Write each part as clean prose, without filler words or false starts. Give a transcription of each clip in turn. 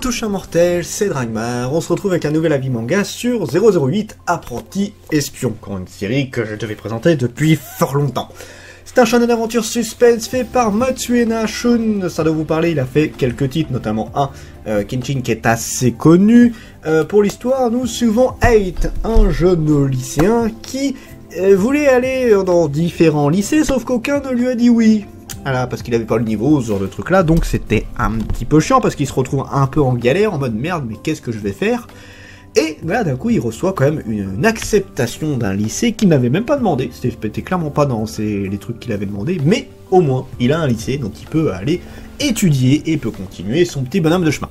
tous chers mortels, c'est Dragmar, on se retrouve avec un nouvel avis manga sur 008 Apprenti Espion, encore une série que je devais présenter depuis fort longtemps. C'est un shonen d'aventure suspense fait par Matsuena Shun, ça doit vous parler, il a fait quelques titres, notamment un Kenshin qui est assez connu. Pour l'histoire, nous suivons 8, un jeune lycéen qui voulait aller dans différents lycées, sauf qu'aucun ne lui a dit oui. Voilà, parce qu'il avait pas le niveau, ce genre de truc là, donc c'était un petit peu chiant parce qu'il se retrouve un peu en galère, en mode merde, mais qu'est-ce que je vais faire? Et là, d'un coup, il reçoit quand même une acceptation d'un lycée qu'il n'avait même pas demandé, c'était clairement pas dans les trucs qu'il avait demandé, mais au moins, il a un lycée, donc il peut aller étudier et peut continuer son petit bonhomme de chemin.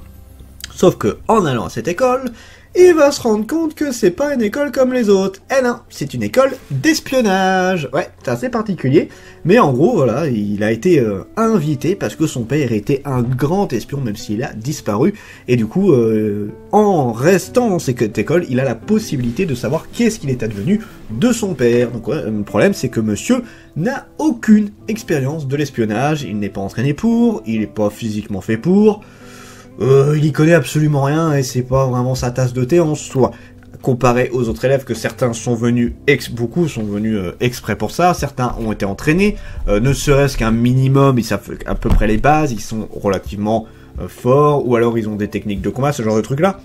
Sauf que, en allant à cette école, il va se rendre compte que c'est pas une école comme les autres. Eh non, c'est une école d'espionnage. Ouais, c'est assez particulier. Mais en gros, voilà, il a été invité parce que son père était un grand espion, même s'il a disparu. Et du coup, en restant dans cette école, il a la possibilité de savoir qu'est-ce qu'il est advenu de son père. Donc ouais, le problème, c'est que monsieur n'a aucune expérience de l'espionnage. Il n'est pas entraîné pour, il n'est pas physiquement fait pour. Il y connaît absolument rien et c'est pas vraiment sa tasse de thé en soi. Comparé aux autres élèves que certains sont venus, beaucoup sont venus exprès pour ça, certains ont été entraînés, ne serait-ce qu'un minimum, ils savent à peu près les bases, ils sont relativement forts, ou alors ils ont des techniques de combat, ce genre de trucs là.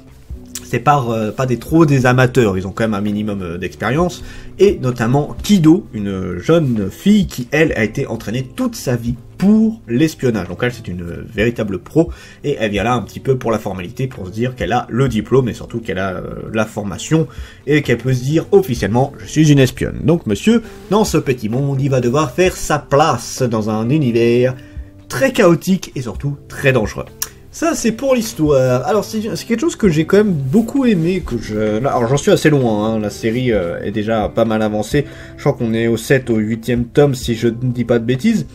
C'est pas des amateurs, ils ont quand même un minimum d'expérience, et notamment Kido, une jeune fille qui, elle, a été entraînée toute sa vie pour l'espionnage. Donc elle, c'est une véritable pro, et elle vient là un petit peu pour la formalité, pour se dire qu'elle a le diplôme, et surtout qu'elle a la formation, et qu'elle peut se dire officiellement, je suis une espionne. Donc monsieur, dans ce petit monde, il va devoir faire sa place dans un univers très chaotique, et surtout très dangereux. Ça, c'est pour l'histoire. Alors, c'est quelque chose que j'ai quand même beaucoup aimé, alors, j'en suis assez loin, hein. La série est déjà pas mal avancée. Je crois qu'on est au 7, au 8e tome, si je ne dis pas de bêtises.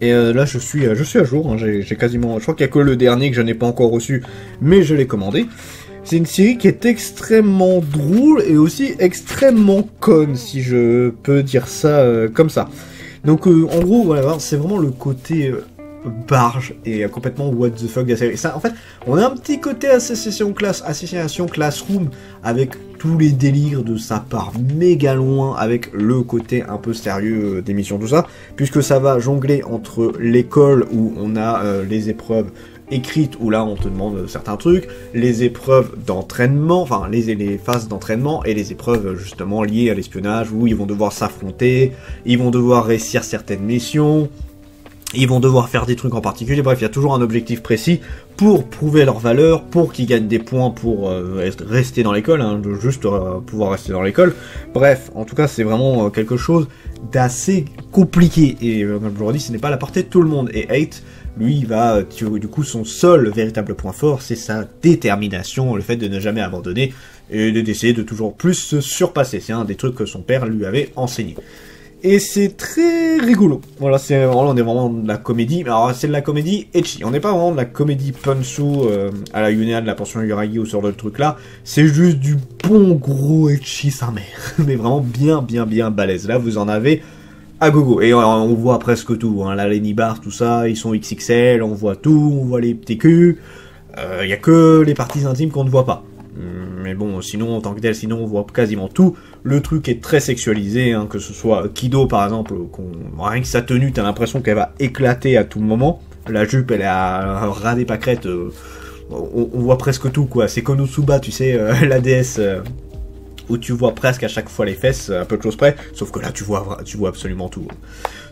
Et là, je suis à jour, hein. J'ai quasiment... Je crois qu'il n'y a que le dernier que je n'ai pas encore reçu, mais je l'ai commandé. C'est une série qui est extrêmement drôle et aussi extrêmement conne, si je peux dire ça comme ça. Donc, en gros, voilà, c'est vraiment le côté... barge et complètement what the fuck de la série. Ça, en fait, on a un petit côté association classroom avec tous les délires de sa part méga loin, avec le côté un peu sérieux d'émission, tout ça, puisque ça va jongler entre l'école où on a les épreuves écrites, où là on te demande certains trucs, les épreuves d'entraînement, enfin les phases d'entraînement, et les épreuves justement liées à l'espionnage, où ils vont devoir s'affronter, ils vont devoir réussir certaines missions, ils vont devoir faire des trucs en particulier, bref, il y a toujours un objectif précis pour prouver leur valeur, pour qu'ils gagnent des points pour rester dans l'école, hein, de juste pouvoir rester dans l'école. Bref, en tout cas, c'est vraiment quelque chose d'assez compliqué, et comme je vous l'ai dit, ce n'est pas à la portée de tout le monde. Et 8, lui, va, du coup, son seul véritable point fort, c'est sa détermination, le fait de ne jamais abandonner, et d'essayer de toujours plus se surpasser. C'est un des trucs que son père lui avait enseigné. Et c'est très rigolo. Voilà, on est vraiment de la comédie. Alors, c'est de la comédie ecchi. On n'est pas vraiment de la comédie punsu à la Yuna de la pension Yuragi ou sur le truc là. C'est juste du bon gros ecchi sa mère. Mais vraiment bien balèze. Là, vous en avez à gogo. Et on voit presque tout. Hein. La Lenny Bar, tout ça, ils sont XXL, on voit tout, on voit les petits culs. Y a que les parties intimes qu'on ne voit pas. Mais bon, sinon, en tant que tel, sinon, on voit quasiment tout. Le truc est très sexualisé, hein, que ce soit Kido, par exemple, rien que sa tenue, t'as l'impression qu'elle va éclater à tout moment. La jupe, elle a un ras des pâquerettes, on voit presque tout, quoi. C'est Konosuba, tu sais, la déesse, où tu vois presque à chaque fois les fesses, à peu de choses près, sauf que là, tu vois absolument tout.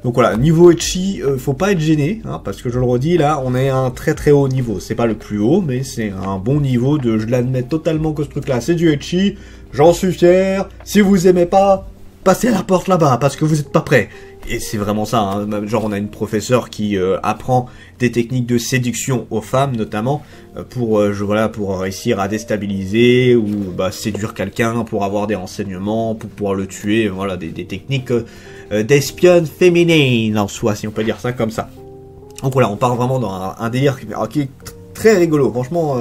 Donc voilà, niveau ecchi, faut pas être gêné, hein, parce que je le redis, là, on est à un très haut niveau. C'est pas le plus haut, mais c'est un bon niveau de, je l'admets totalement que ce truc-là, c'est du ecchi, j'en suis fier. Si vous aimez pas, passez à la porte là-bas, parce que vous êtes pas prêts. Et c'est vraiment ça, hein. Genre on a une professeure qui apprend des techniques de séduction aux femmes, notamment, pour réussir à déstabiliser ou séduire quelqu'un, pour avoir des renseignements, pour pouvoir le tuer, voilà, des techniques d'espionne féminine en soi, si on peut dire ça comme ça. Donc voilà, on part vraiment dans un délire qui est très rigolo, franchement,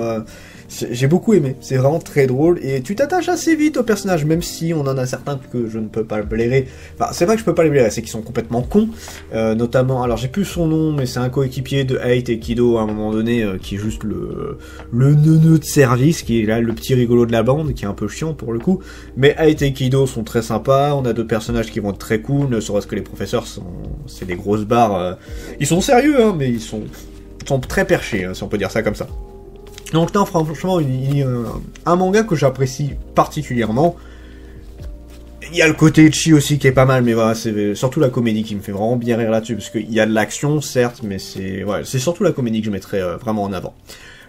J'ai beaucoup aimé, c'est vraiment très drôle, et tu t'attaches assez vite aux personnages, même si on en a certains que je ne peux pas blairer. Enfin, c'est pas que je peux pas les blairer, c'est qu'ils sont complètement cons, notamment, alors j'ai plus son nom, mais c'est un coéquipier de Hate et Kido à un moment donné, qui est juste le neuneu de service, qui est là le petit rigolo de la bande, qui est un peu chiant pour le coup, mais Hate et Kido sont très sympas, on a d'autres personnages qui vont être très cool, ne serait-ce que les professeurs c'est des grosses barres, ils sont sérieux, hein, mais ils sont très perchés, hein, si on peut dire ça comme ça. Donc non, franchement, un manga que j'apprécie particulièrement. Il y a le côté ecchi aussi qui est pas mal, mais voilà, c'est surtout la comédie qui me fait vraiment bien rire là-dessus, parce qu'il y a de l'action, certes, mais c'est surtout la comédie que je mettrais vraiment en avant.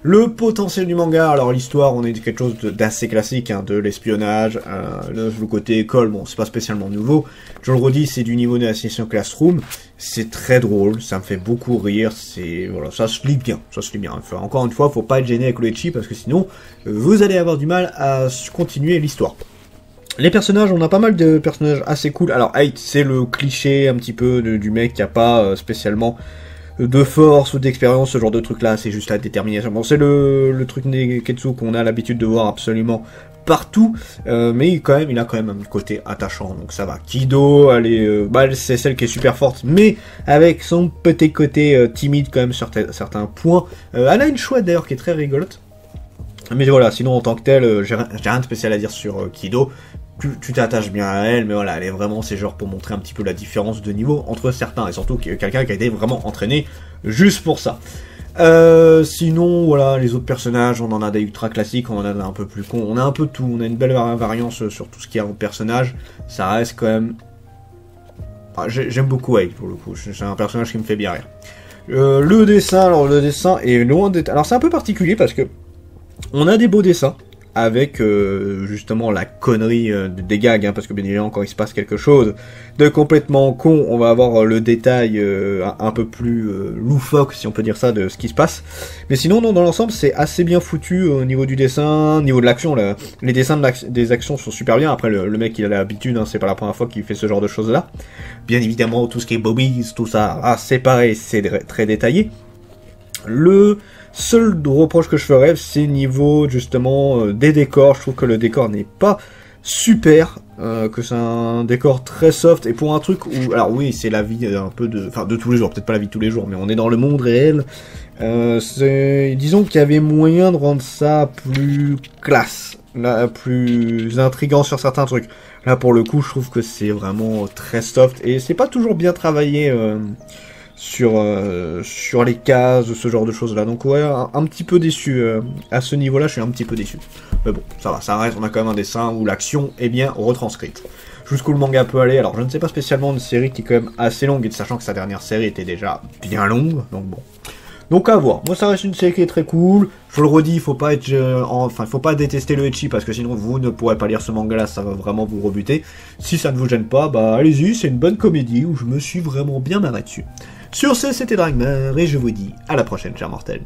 Le potentiel du manga, alors l'histoire, on est quelque chose d'assez classique, hein, de l'espionnage, le côté école, bon, c'est pas spécialement nouveau. Je le redis, c'est du niveau de l'Assassination Classroom, c'est très drôle, ça me fait beaucoup rire, voilà, ça se lit bien, Enfin, encore une fois, faut pas être gêné avec le ecchi, parce que sinon, vous allez avoir du mal à continuer l'histoire. Les personnages, on a pas mal de personnages assez cool. Alors, Hate, c'est le cliché un petit peu du mec qui a pas spécialement de force ou d'expérience, ce genre de truc là, c'est juste la détermination. Bon, c'est le truc Neketsu qu'on a l'habitude de voir absolument partout, mais il a quand même un côté attachant, donc ça va. Kido, c'est celle qui est super forte, mais avec son petit côté timide quand même sur certains points. Elle a une chouette d'ailleurs qui est très rigolote. Mais voilà, sinon en tant que telle, j'ai rien de spécial à dire sur Kido. Tu t'attaches bien à elle, mais voilà, elle est vraiment, c'est genre pour montrer un petit peu la différence de niveau entre certains, et surtout quelqu'un qui a été vraiment entraîné juste pour ça. Sinon, voilà, les autres personnages, on en a des ultra classiques, on en a un peu plus cons, on a un peu tout, on a une belle variance sur tout ce qu'il y a en personnage, ça reste quand même... Ah, j'aime beaucoup Hate pour le coup, c'est un personnage qui me fait bien rire. Le dessin est loin d'être... Alors c'est un peu particulier parce que on a des beaux dessins, avec justement la connerie des gags, hein, parce que bien évidemment quand il se passe quelque chose de complètement con, on va avoir le détail un peu plus loufoque, si on peut dire ça, de ce qui se passe. Mais sinon, non, dans l'ensemble, c'est assez bien foutu au niveau du dessin, au niveau de l'action. Les dessins des actions sont super bien. Après, le mec, il a l'habitude, hein, c'est pas la première fois qu'il fait ce genre de choses-là. Bien évidemment, tout ce qui est bobbies, tout ça, c'est pareil, c'est très détaillé. Le seul reproche que je ferais, c'est niveau justement des décors. Je trouve que le décor n'est pas super, que c'est un décor très soft, et pour un truc où, alors oui, c'est la vie un peu de tous les jours, peut-être pas la vie de tous les jours, mais on est dans le monde réel. Disons qu'il y avait moyen de rendre ça plus classe, là, plus intriguant sur certains trucs. Là, pour le coup, je trouve que c'est vraiment très soft, et c'est pas toujours bien travaillé sur les cases, ce genre de choses là. Donc ouais, un petit peu déçu à ce niveau là, je suis un petit peu déçu. Mais bon, ça va, ça reste, on a quand même un dessin où l'action est bien retranscrite. Jusqu'où le manga peut aller, alors je ne sais pas spécialement, une série qui est quand même assez longue, et sachant que sa dernière série était déjà bien longue, donc bon. Donc à voir. Moi ça reste une série qui est très cool. Je le redis, il faut pas être, faut pas détester le ecchi parce que sinon vous ne pourrez pas lire ce manga là, ça va vraiment vous rebuter. Si ça ne vous gêne pas, bah allez-y, c'est une bonne comédie où je me suis vraiment bien marré dessus. Sur ce, c'était Dragmar et je vous dis à la prochaine, chers mortels.